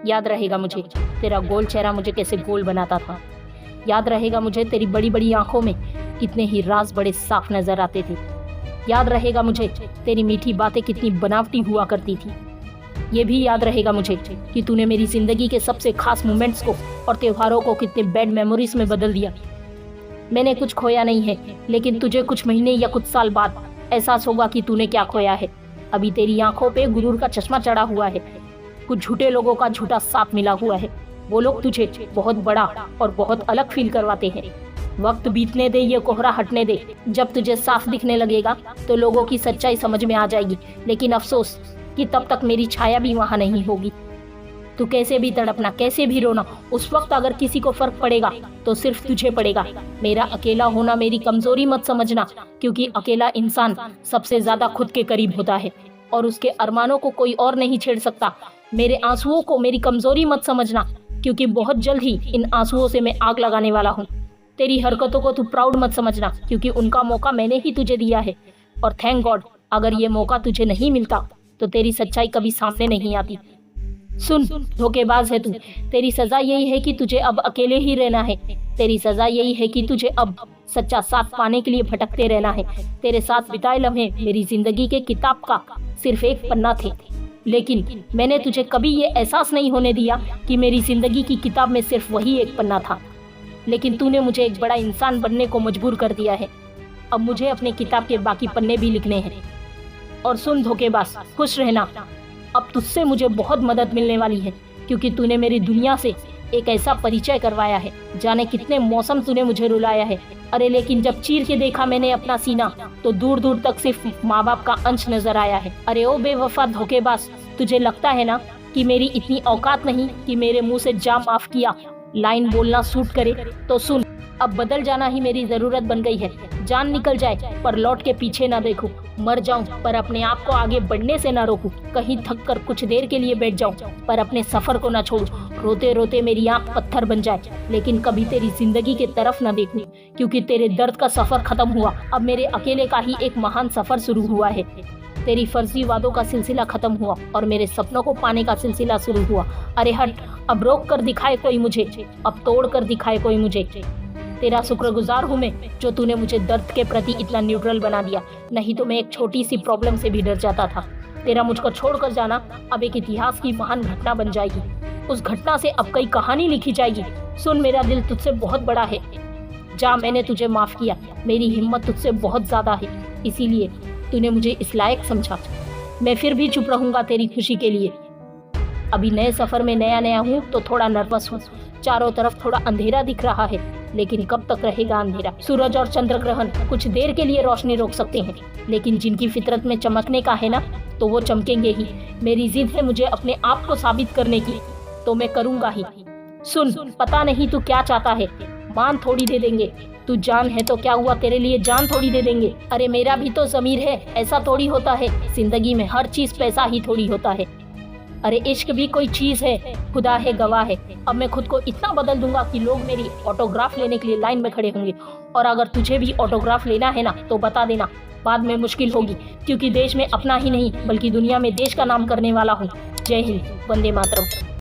याद रहेगा मुझे तेरा गोल चेहरा मुझे कैसे गोल बनाता था। याद रहेगा मुझे तेरी बड़ी बड़ी आंखों में कितने ही राज बड़े साफ नजर आते थे। याद रहेगा मुझे तेरी मीठी बातें कितनी बनावटी हुआ करती थी। ये भी याद रहेगा मुझे कि तूने मेरी जिंदगी के सबसे खास मोमेंट्स को और त्योहारों को कितने बैड मेमोरीज में बदल दिया। मैंने कुछ खोया नहीं है, लेकिन तुझे कुछ महीने या कुछ साल बाद एहसास होगा कि तूने क्या खोया है। अभी तेरी आंखों पे गुरूर का चश्मा चढ़ा हुआ है, कुछ झूठे लोगों का झूठा साथ मिला हुआ है। वो लोग तुझे बहुत बड़ा और बहुत अलग फील करवाते हैं। वक्त बीतने दे, ये कोहरा हटने दे। जब तुझे साफ दिखने लगेगा तो लोगों की सच्चाई समझ में आ जाएगी, लेकिन अफसोस कि तब तक मेरी छाया भी वहाँ नहीं होगी। तू कैसे भी तड़पना, कैसे भी रोना, उस वक्त अगर किसी को फर्क पड़ेगा तो सिर्फ तुझे पड़ेगा। मेरा अकेला होना मेरी कमजोरी मत समझना, क्योंकि अकेला इंसान सबसे ज्यादा खुद के करीब होता है और उसके अरमानों को कोई और नहीं छेड़ सकता। मेरे आंसुओं को मेरी कमजोरी मत समझना, क्योंकि बहुत जल्द ही इन आंसुओं से मैं आग लगाने वाला हूँ। तेरी हरकतों को तू प्राउड मत समझना, क्योंकि उनका मौका मैंने ही तुझे दिया है। और थैंक गॉड, अगर ये मौका तुझे नहीं मिलता तो तेरी सच्चाई कभी सामने नहीं आती। सुन, धोखेबाज है तू। तेरी सजा यही है कि तुझे अब अकेले ही रहना है। तेरी सजा यही है कि तुझे अब सच्चा साथ पाने के लिए भटकते रहना है। तेरे साथ बिताए लम्हे मेरी जिंदगी के किताब का सिर्फ एक पन्ना थे, लेकिन मैंने तुझे कभी ये एहसास नहीं होने दिया कि मेरी जिंदगी की किताब में सिर्फ वही एक पन्ना था। लेकिन तूने मुझे एक बड़ा इंसान बनने को मजबूर कर दिया है। अब मुझे अपने किताब के बाकी पन्ने भी लिखने हैं। और सुन धोखेबाज, खुश रहना, अब तुझसे मुझे बहुत मदद मिलने वाली है, क्योंकि तूने मेरी दुनिया से एक ऐसा परिचय करवाया है। जाने कितने मौसम तूने मुझे रुलाया है। अरे लेकिन जब चीर के देखा मैंने अपना सीना, तो दूर दूर तक सिर्फ माँ बाप का अंश नजर आया है। अरे ओ बेवफा धोखेबाज, तुझे लगता है ना कि मेरी इतनी औकात नहीं कि मेरे मुंह से जा माफ किया लाइन बोलना सूट करे? तो सुन, अब बदल जाना ही मेरी जरूरत बन गई है। जान निकल जाए पर लौट के पीछे ना देखूं, मर जाऊं पर अपने आप को आगे बढ़ने से ना रोकूं, कहीं थक कर कुछ देर के लिए बैठ जाऊं पर अपने सफर को ना छोड़ूं, रोते रोते मेरी आंख पत्थर बन जाए, लेकिन कभी तेरी जिंदगी के तरफ ना देखूं, क्योंकि तेरे दर्द का सफर खत्म हुआ। अब मेरे अकेले का ही एक महान सफर शुरू हुआ है। तेरी फर्जी वादों का सिलसिला खत्म हुआ और मेरे सपनों को पाने का सिलसिला शुरू हुआ। अरे हट, अब रोक कर दिखाए कोई मुझे, अब तोड़ कर दिखाए कोई मुझे। तेरा शुक्रगुजार हूँ मैं जो तूने मुझे दर्द के प्रति इतना न्यूट्रल बना दिया, नहीं तो मैं एक छोटी सी प्रॉब्लम से भी डर जाता था। तेरा मुझको छोड़कर जाना अब एक इतिहास की महान घटना बन जाएगी। उस घटना से अब कई कहानी लिखी जाएगी। सुन, मेरा दिल तुझसे बहुत बड़ा है। जा, मैंने तुझे माफ किया। मेरी हिम्मत तुझसे बहुत ज्यादा है, इसीलिए तूने मुझे इस लायक समझा। मैं फिर भी चुप रहूंगा तेरी खुशी के लिए। अभी नए सफर में नया नया हूँ तो थोड़ा नर्वस हूँ। चारों तरफ थोड़ा अंधेरा दिख रहा है, लेकिन कब तक रहेगा अंधेरा? सूरज और चंद्र ग्रहण कुछ देर के लिए रोशनी रोक सकते हैं, लेकिन जिनकी फितरत में चमकने का है ना, तो वो चमकेंगे ही। मेरी जिद है मुझे अपने आप को साबित करने की, तो मैं करूंगा ही। सुन, पता नहीं तू क्या चाहता है, मान थोड़ी दे देंगे। तू जान है तो क्या हुआ, तेरे लिए जान थोड़ी दे देंगे। अरे मेरा भी तो ज़मीर है, ऐसा थोड़ी होता है। जिंदगी में हर चीज पैसा ही थोड़ी होता है। अरे इश्क भी कोई चीज है, खुदा है गवाह है। अब मैं खुद को इतना बदल दूंगा कि लोग मेरी ऑटोग्राफ लेने के लिए लाइन में खड़े होंगे। और अगर तुझे भी ऑटोग्राफ लेना है ना, तो बता देना, बाद में मुश्किल होगी, क्योंकि देश में अपना ही नहीं बल्कि दुनिया में देश का नाम करने वाला हूँ। जय हिंद, वंदे मातरम।